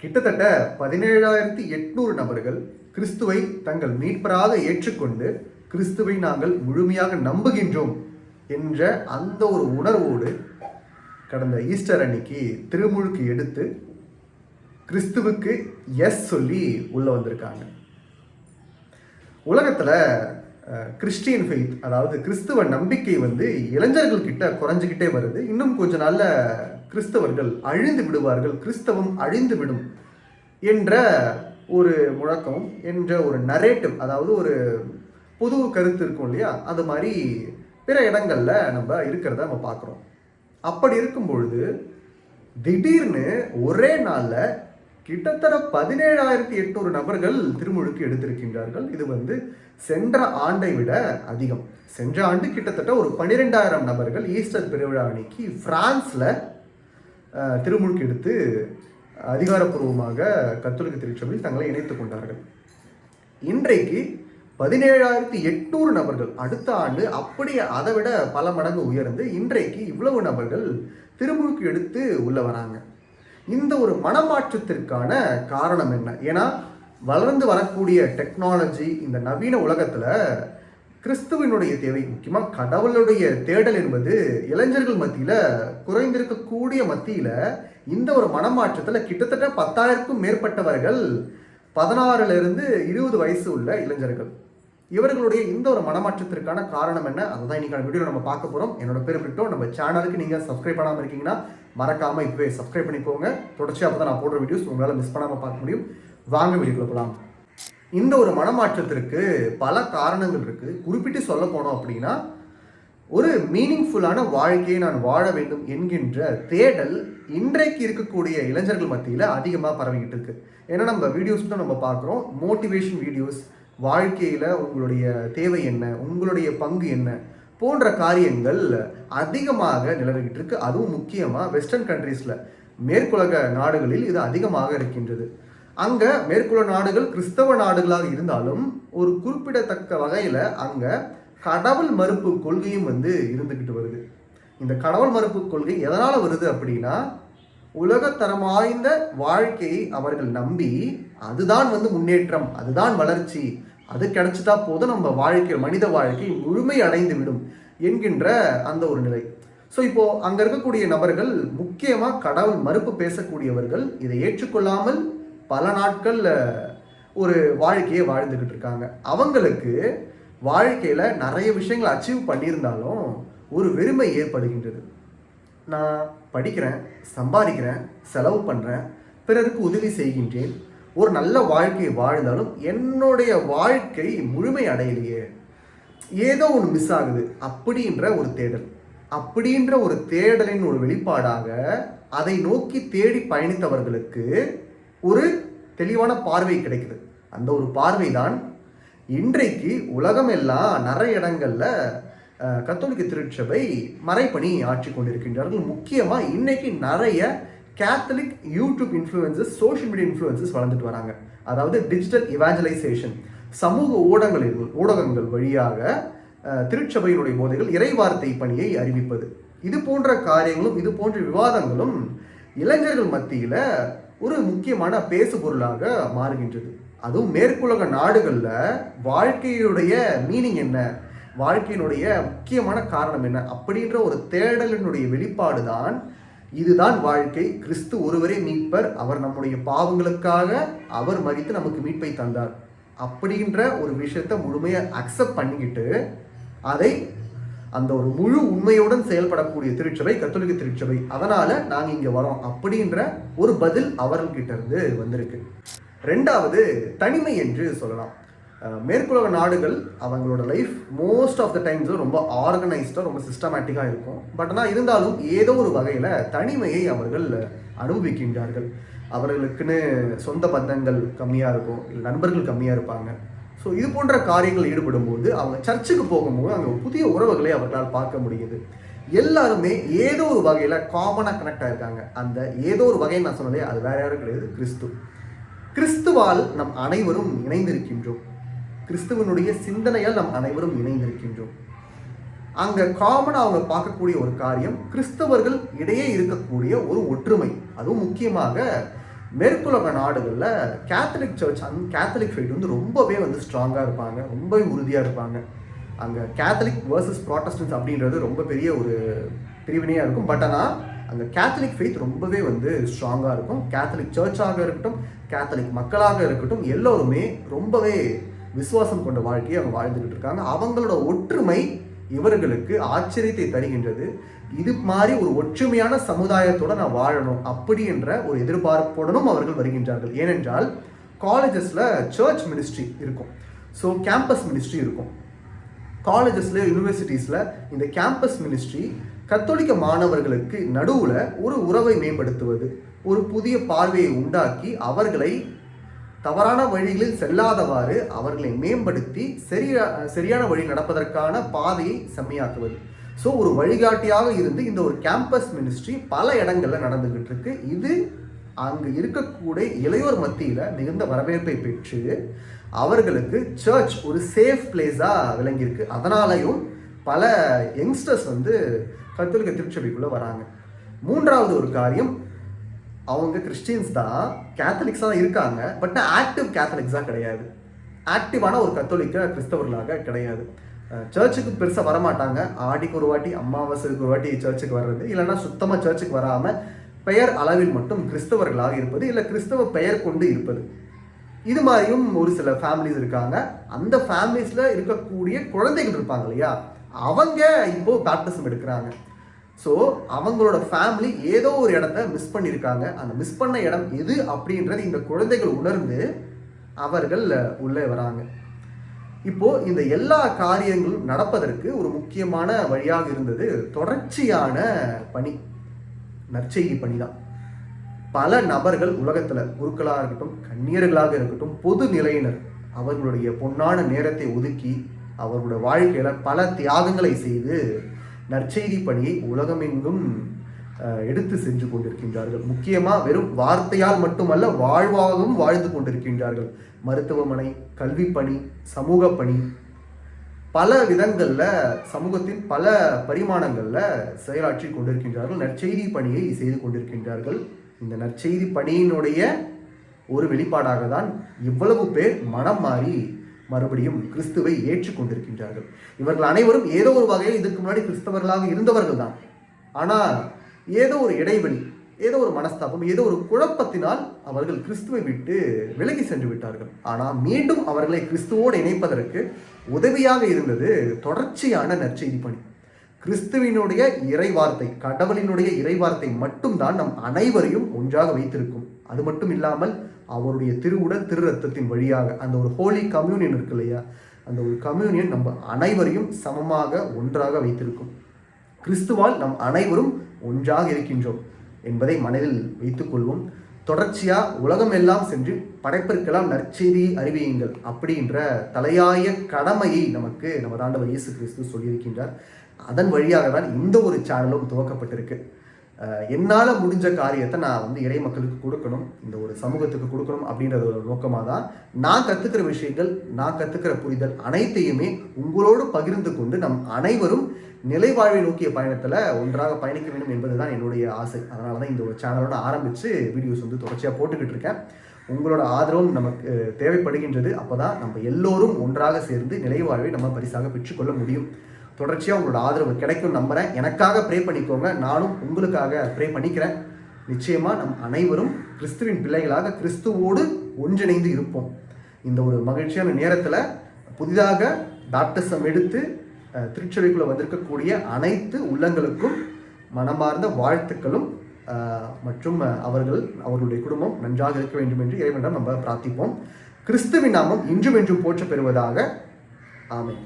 கிட்டத்தட்ட 17,800 நபர்கள் கிறிஸ்துவை தங்கள் மீட்பராக ஏற்றுக்கொண்டு கிறிஸ்துவை நாங்கள் முழுமையாக நம்புகின்றோம் என்ற அந்த ஒரு உணர்வோடு கடந்த ஈஸ்டர் அன்னைக்கு திருமுழுக்கு எடுத்து கிறிஸ்துவுக்கு எஸ் சொல்லி உள்ள வந்திருக்காங்க. உலகத்தில் கிறிஸ்டியன் ஃபெய்த், அதாவது கிறிஸ்துவ நம்பிக்கை இளைஞர்கள் கிட்ட குறைஞ்சிக்கிட்டே வருது. இன்னும் கொஞ்ச நாள்ல கிறிஸ்தவர்கள் அழிந்து விடுவார்கள், கிறிஸ்தவம் அழிந்து விடும் என்ற ஒரு முழக்கம், என்ற ஒரு நரேட்டிவ், அதாவது ஒரு பொது கருத்து இருக்கும் இல்லையா, அது மாதிரி பிற இடங்கள்ல நம்ம இருக்கிறத நம்ம பார்க்குறோம். அப்படி இருக்கும் பொழுது திடீர்னு ஒரே நாள்ல கிட்டத்தட்ட 17,800 நபர்கள் திருமுழுக்கு எடுத்திருக்கின்றார்கள். இது சென்ற ஆண்டை விட அதிகம். சென்ற ஆண்டு கிட்டத்தட்ட ஒரு 12,000 நபர்கள் ஈஸ்டர் பெருவிழா அன்னைக்கு பிரான்ஸ்ல திருமுழுக்கு எடுத்து அதிகாரப்பூர்வமாக கத்தோலிக்க திருச்சபையில் தங்களை இணைத்துக் கொண்டார்கள். இன்றைக்கு 17,800 நபர்கள், அடுத்த ஆண்டு அப்படியே அதை விட பல மடங்கு உயர்ந்து இன்றைக்கு இவ்வளவு நபர்கள் திருமுழுக்கு எடுத்து உள்ள வராங்க. இந்த ஒரு மனமாற்றத்திற்கான காரணம் என்ன? ஏன்னா வளர்ந்து வரக்கூடிய டெக்னாலஜி, இந்த நவீன உலகத்துல கிறிஸ்துவனுடைய தேவை, முக்கியமாக கடவுளுடைய தேடல் என்பது இளைஞர்கள் மத்தியில குறைந்திருக்கக்கூடிய மத்தியில இந்த ஒரு மனமாற்றத்துல கிட்டத்தட்ட 10,000க்கும் மேற்பட்டவர்கள் 16-20 வயசு உள்ள இளைஞர்கள். இவர்களுடைய இந்த ஒரு மனமாற்றத்திற்கான காரணம் என்ன? அதுதான் இன்னைக்கான வீடியோ நம்ம பார்க்க போறோம். என்னோட பேர் பிரிட்டோ. நம்ம சேனலுக்கு நீங்க சப்ஸ்கிரைப் பண்ணாம இருக்கீங்கன்னா மறக்காம இப்பவே சப்ஸ்கிரைப் பண்ணிக்கோங்க. தொடர்ச்சியாக அப்பதான் நான் போடுற வீடியோஸ் உங்களால மிஸ் பண்ணாம பார்க்க முடியும். வாங்க வீடியோக்குள்ள போகலாம். இந்த ஒரு மனமாற்றத்திற்கு பல காரணங்கள் இருக்கு. குறிப்பிட்டு சொல்ல போனோம் அப்படின்னா, ஒரு மீனிங்ஃபுல்லான வாழ்க்கையை நான் வாழ வேண்டும் என்கின்ற தேடல் இன்றைக்கு இருக்கக்கூடிய இளைஞர்கள் மத்தியில் அதிகமாக பரவிக்கிட்டு இருக்கு. ஏன்னா நம்ம வீடியோஸ் தான் நம்ம பார்க்குறோம், மோட்டிவேஷன் வீடியோஸ், வாழ்க்கையில் உங்களுடைய தேவை என்ன, உங்களுடைய பங்கு என்ன போன்ற காரியங்கள் அதிகமாக நிலவிக்கிட்டு இருக்கு. அதுவும் முக்கியமாக வெஸ்டர்ன் கண்ட்ரீஸில், மேற்குலக நாடுகளில் இது அதிகமாக இருக்கின்றது. அங்கே மேற்குலக நாடுகள் கிறிஸ்தவ நாடுகளாக இருந்தாலும் ஒரு குறிப்பிடத்தக்க வகையில் அங்கே கடவுள் மறுப்பு கொள்கையும் இருந்துக்கிட்டு வருது. இந்த கடவுள் மறுப்பு கொள்கை எதனால் வருது அப்படின்னா, உலகத்தரம் வாய்ந்த வாழ்க்கையை அவர்கள் நம்பி அதுதான் முன்னேற்றம், அதுதான் வளர்ச்சி, அது கிடைச்சிட்டா போதும் நம்ம வாழ்க்கை, மனித வாழ்க்கை முழுமை அடைந்து விடும் என்கின்ற அந்த ஒரு நிலை. ஸோ இப்போ அங்கே இருக்கக்கூடிய நபர்கள், முக்கியமாக கடவுள் மறுப்பு பேசக்கூடியவர்கள், இதை ஏற்றுக்கொள்ளாமல் பல நாட்கள் ஒரு வாழ்க்கையை வாழ்ந்துக்கிட்டு இருக்காங்க. அவங்களுக்கு வாழ்க்கையில் நிறைய விஷயங்களை அச்சீவ் பண்ணியிருந்தாலும் ஒரு வெறுமை ஏற்படுகின்றது. நான் படிக்கிறேன், சம்பாதிக்கிறேன், செலவு பண்ணுறேன், பிறருக்கு உதவி செய்கின்றேன், ஒரு நல்ல வாழ்க்கையை வாழ்ந்தாலும் என்னுடைய வாழ்க்கை முழுமை அடையலையே, ஏதோ ஒன்று மிஸ் ஆகுது அப்படின்ற ஒரு தேடல். அப்படின்ற ஒரு தேடலின் ஒரு வெளிப்பாடாக அதை நோக்கி தேடி பயணித்தவர்களுக்கு ஒரு தெளிவான பார்வை கிடைக்குது. அந்த ஒரு பார்வை தான் இன்றைக்கு உலகம் எல்லாம் நிறைய இடங்கள்ல கத்தோலிக்க திருச்சபை மறைப்பணி ஆட்சி கொண்டிருக்கின்றார்கள். முக்கியமாக இன்னைக்கு நிறைய catholic YouTube influences, social media influences வளர்ந்துட்டு வராங்க. அதாவது டிஜிட்டல் இவாஞ்சலைசேஷன், சமூக ஊடகங்கள் வழியாக திருச்சபையினுடைய போதைகள் இறைவார்த்தை பணியை அறிவிப்பது, இது போன்ற காரியங்களும் இது போன்ற விவாதங்களும் இளைஞர்கள் மத்தியில் ஒரு முக்கியமான பேசு பொருளாக மாறுகின்றது. அதுவும் மேற்குலக நாடுகளில் வாழ்க்கையுடைய மீனிங் என்ன, வாழ்க்கையினுடைய முக்கியமான காரணம் என்ன அப்படின்ற ஒரு தேடலினுடைய வெளிப்பாடு தான் இதுதான் வாழ்க்கை, கிறிஸ்து ஒருவரே மீட்பர், அவர் நம்முடைய பாவங்களுக்காக அவர் மரித்து நமக்கு மீட்பை தந்தார் அப்படின்ற ஒரு விஷயத்தை முழுமையாக அக்செப்ட் பண்ணிக்கிட்டு அதை அந்த ஒரு முழு உண்மையுடன் செயல்படக்கூடிய திருச்சபை கத்தோலிக்க திருச்சபை. அதனால நாங்கள் இங்கே வரோம் அப்படின்ற ஒரு பதில் அவர்கள்கிட்ட இருந்து வந்திருக்கு. ரெண்டாவது, தனிமை என்று சொல்லலாம். மேற்குலக நாடுகள் அவங்களோட life most of the times ரொம்ப ஆர்கனைஸ்டாக, ரொம்ப சிஸ்டமேட்டிக்காக இருக்கும். பட் ஆனால் இருந்தாலும் ஏதோ ஒரு வகையில் தனிமையை அவர்கள் அனுபவிக்கின்றார்கள். அவர்களுக்குன்னு சொந்த பந்தங்கள் கம்மியாக இருக்கும், இல்லை நண்பர்கள் கம்மியாக இருப்பாங்க. ஸோ இது போன்ற காரியங்கள் ஈடுபடும் போது அவங்க சர்ச்சுக்கு போகும்போது அங்கே புதிய உறவுகளை அவர்களால் பார்க்க முடியுது. எல்லாருமே ஏதோ ஒரு வகையில் காமனாக கனெக்ட் ஆகிருக்காங்க. அந்த ஏதோ ஒரு வகையை நான் சொன்னதே அது வேற யாரும் கிடையாது, கிறிஸ்து. கிறிஸ்துவால் நம் அனைவரும் இணைந்திருக்கின்றோம். கிறிஸ்துவனுடைய சிந்தனையால் நம் அனைவரும் இணைந்திருக்கின்றோம். அங்க காமனாக அவங்க பார்க்கக்கூடிய ஒரு காரியம், கிறிஸ்தவர்கள் இடையே இருக்கக்கூடிய ஒரு ஒற்றுமை. அதுவும் முக்கியமாக மேற்குலக நாடுகளில் கேத்தலிக் சர்ச் கேத்தலிக் ஃபெய்த் வந்து ரொம்பவே வந்து ஸ்ட்ராங்காக இருப்பாங்க, ரொம்பவே உறுதியாக இருப்பாங்க. அங்கே கேத்தலிக் வர்சஸ் ப்ராட்டஸ்டன்ஸ் அப்படின்றது ரொம்ப பெரிய ஒரு பிரிவினையாக இருக்கும். பட் ஆனால் அங்கே கேத்தலிக் ஃபெய்த் ரொம்பவே வந்து ஸ்ட்ராங்காக இருக்கும். கேத்தலிக் சர்ச்சாக இருக்கட்டும், கேத்தலிக் மக்களாக இருக்கட்டும், எல்லோருமே ரொம்பவே விசுவாசம் கொண்ட வாழ்க்கையை அவங்க வாழ்ந்துக்கிட்டு இருக்காங்க. அவங்களோட ஒற்றுமை இவர்களுக்கு ஆச்சரியத்தை தருகின்றது. இது மாதிரி ஒரு ஒற்றுமையான சமுதாயத்தோடு நான் வாழணும் அப்படின்ற ஒரு எதிர்பார்ப்புடனும் அவர்கள் வருகின்றார்கள். ஏனென்றால் காலேஜஸில் சர்ச் மினிஸ்ட்ரி இருக்கும், ஸோ கேம்பஸ் மினிஸ்ட்ரி இருக்கும். காலேஜஸில் யூனிவர்சிட்டிஸில் இந்த கேம்பஸ் மினிஸ்ட்ரி கத்தோலிக்க மாணவர்களுக்கு நடுவில் ஒரு உறவை மேம்படுத்துவது, ஒரு புதிய பார்வையை உண்டாக்கி அவர்களை தவறான வழிகளில் செல்லாதவாறு அவர்களை மேம்படுத்தி சரியான வழி நடப்பதற்கான பாதையை செம்மையாக்குவது. ஸோ ஒரு வழிகாட்டியாக இருந்து இந்த ஒரு கேம்பஸ் மினிஸ்ட்ரி பல இடங்களில் நடந்துகிட்டு இருக்கு. இது அங்கு இருக்கக்கூடிய இளையோர் மத்தியில் மிகுந்த வரவேற்பை பெற்று அவர்களுக்கு சர்ச் ஒரு சேஃப் பிளேஸாக விளங்கியிருக்கு. அதனாலையும் பல யங்ஸ்டர்ஸ் வந்து கத்தோலிக்க திருச்சபைக்குள்ளே வராங்க. மூன்றாவது ஒரு காரியம், அவங்க கிறிஸ்டியன்ஸ் தான், கேத்தலிக்ஸாக தான் இருக்காங்க, பட் ஆக்டிவ் கேத்தலிக்ஸாக கிடையாது, ஆக்டிவான ஒரு கத்தோலிக்க கிறிஸ்தவர்களாக கிடையாது. சர்ச்சுக்கு பெருசாக வரமாட்டாங்க, ஆடிக்கு ஒரு வாட்டி அமாவாசைக்கு ஒரு வாட்டி சர்ச்சுக்கு வர்றது, இல்லைன்னா சுத்தமாக சர்ச்சுக்கு வராமல் பெயர் அளவில் மட்டும் கிறிஸ்தவர்களாக இருப்பது, இல்லை கிறிஸ்தவ பெயர் கொண்டு இருப்பது. இது மாதிரியும் ஒரு சில ஃபேமிலிஸ் இருக்காங்க. அந்த ஃபேமிலிஸில் இருக்கக்கூடிய குழந்தைகள் இருப்பாங்க இல்லையா, அவங்க இப்போது பேப்டிசம் எடுக்கிறாங்க. ஸோ அவங்களோட ஃபேமிலி ஏதோ ஒரு இடத்த மிஸ் பண்ணியிருக்காங்க. அந்த மிஸ் பண்ண இடம் எது அப்படின்றது இந்த குழந்தைகள் உணர்ந்து அவர்கள் உள்ளே வராங்க. இப்போது இந்த எல்லா காரியங்களும் நடப்பதற்கு ஒரு முக்கியமான வழியாக இருந்தது தொடர்ச்சியான பணி, நற்செய்தி பணி தான். பல நபர்கள் உலகத்தில், குருக்களாக இருக்கட்டும், கன்னியர்களாக இருக்கட்டும், பொது நிலையினர் அவர்களுடைய பொன்னான நேரத்தை ஒதுக்கி அவர்களுடைய வாழ்க்கையில் பல தியாகங்களை செய்து நற்செய்தி பணியை உலகமெங்கும் எடுத்து சென்று கொண்டிருக்கின்றார்கள். முக்கியமாக வெறும் வார்த்தையால் மட்டுமல்ல, வாழ்வாகவும் வாழ்ந்து கொண்டிருக்கின்றார்கள். மருத்துவமனை, கல்வி பணி, சமூக பணி, பல விதங்களில் சமூகத்தின் பல பரிமாணங்களில் செயலாற்றி கொண்டிருக்கின்றார்கள். நற்செய்தி பணியை செய்து கொண்டிருக்கின்றார்கள். இந்த நற்செய்தி பணியினுடைய ஒரு வெளிப்பாடாக தான் இவ்வளவு பேர் மனம் மாறி மறுபடியும் கிறிஸ்துவை ஏற்றுக்கொண்டிருக்கின்றார்கள். இவர்கள் அனைவரும் ஏதோ ஒரு வகையில் இதற்கு முன்னாடி கிறிஸ்தவர்களாக இருந்தவர்கள் தான். ஆனால் ஏதோ ஒரு இடைவெளி, ஏதோ ஒரு மனஸ்தாபம், ஏதோ ஒரு குழப்பத்தினால் அவர்கள் கிறிஸ்துவை விட்டு விலகி சென்று விட்டார்கள். ஆனால் மீண்டும் அவர்களை கிறிஸ்துவோடு இணைப்பதற்கு உதவியாக இருந்தது தொடர்ச்சியான நற்செய்தி பணி. கிறிஸ்துவினுடைய இறைவார்த்தை, கடவுளினுடைய இறைவார்த்தை மட்டும்தான் நம் அனைவரையும் ஒன்றாக வைத்திருக்கும். அது மட்டும் இல்லாமல் அவருடைய திருவுடல் திரு ரத்தத்தின் வழியாக அந்த ஒரு ஹோலி கம்யூனியன் இருக்கு இல்லையா, அந்த ஒரு கம்யூனியன் நம்ம அனைவரையும் சமமாக ஒன்றாக வைத்திருக்கும். கிறிஸ்துவால் நம் அனைவரும் ஒன்றாக இருக்கின்றோம் என்பதை மனதில் வைத்துக் கொள்வோம். தொடர்ச்சியாக உலகம் எல்லாம் சென்று படைப்பிற்கெல்லாம் நற்செய்தியை அறிவியுங்கள் அப்படின்ற தலையாய கடமையை நமக்கு நமது ஆண்டவர் இயேசு கிறிஸ்து சொல்லியிருக்கின்றார். அதன் வழியாக தான் இந்த ஒரு சேனலும் துவக்கப்பட்டிருக்கு. என்னால் முடிஞ்ச காரியத்தை நான் வந்து இறை மக்களுக்கு கொடுக்கணும், இந்த ஒரு சமூகத்துக்கு கொடுக்கணும் அப்படின்றது ஒரு நோக்கமாக தான் நான் கற்றுக்கிற விஷயங்கள், நான் கற்றுக்கிற புரிதல் அனைத்தையுமே உங்களோடு பகிர்ந்து கொண்டு நம் அனைவரும் நிலைவாழ்வை நோக்கிய பயணத்தில் ஒன்றாக பயணிக்க வேண்டும் என்பது தான் என்னுடைய ஆசை. அதனால தான் இந்த ஒரு சேனலோட ஆரம்பித்து வீடியோஸ் வந்து தொடர்ச்சியாக போட்டுக்கிட்டு இருக்கேன். உங்களோட ஆதரவும் நமக்கு தேவைப்படுகின்றது. அப்போ தான் நம்ம எல்லோரும் ஒன்றாக சேர்ந்து நிலைவாழ்வை நம்ம பரிசாக பெற்றுக்கொள்ள முடியும். தொடர்ச்சியாக உங்களோட ஆதரவு கிடைக்கும் நம்புகிறேன். எனக்காக ப்ரே பண்ணிக்கோங்க, நானும் உங்களுக்காக ப்ரே பண்ணிக்கிறேன். நிச்சயமாக நம் அனைவரும் கிறிஸ்துவின் பிள்ளைகளாக கிறிஸ்துவோடு ஒன்றிணைந்து இருப்போம். இந்த ஒரு மகிழ்ச்சியான நேரத்தில் புதிதாக பேப்டிசம் எடுத்து திருச்சபைக்குள்ளே வந்திருக்கக்கூடிய அனைத்து உள்ளங்களுக்கும் மனமார்ந்த வாழ்த்துக்களும் மற்றும் அவர்களுடைய குடும்பம் நன்றாக இருக்க வேண்டும் என்று இறைவனிடம் நம்ம பிரார்த்திப்போம். கிறிஸ்துவின் நாமம் இன்றும் என்றும் போற்ற பெறுவதாக. ஆமென்.